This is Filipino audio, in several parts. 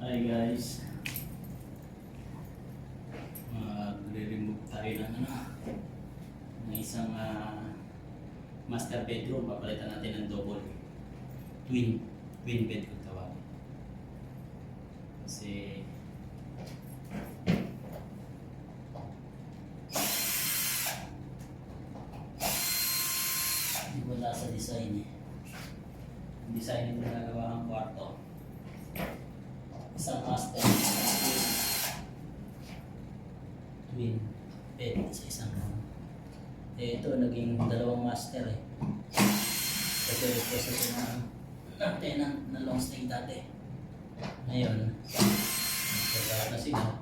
Hi guys, magre-remove tayo ng ng isang master bedroom. Papalitan natin ng double twin bed kung tawagin. Kasi wala sa design eh. Ang design nito nagawa ang kwarto. Isang master twin bed sa isang room. Ito naging dalawang master eh. Kasi request ito na tenant na long stay dati. Ngayon, nagkakaroon na sila.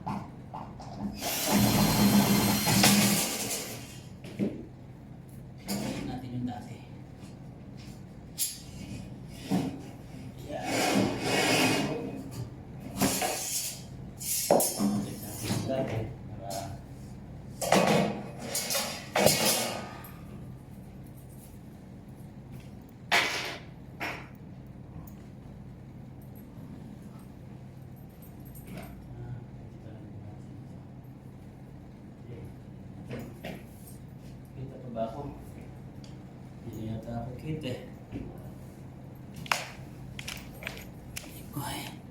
Tingnan natin yung dati. Kita pa ba ako? Hindi yata ako kita eh. Ay.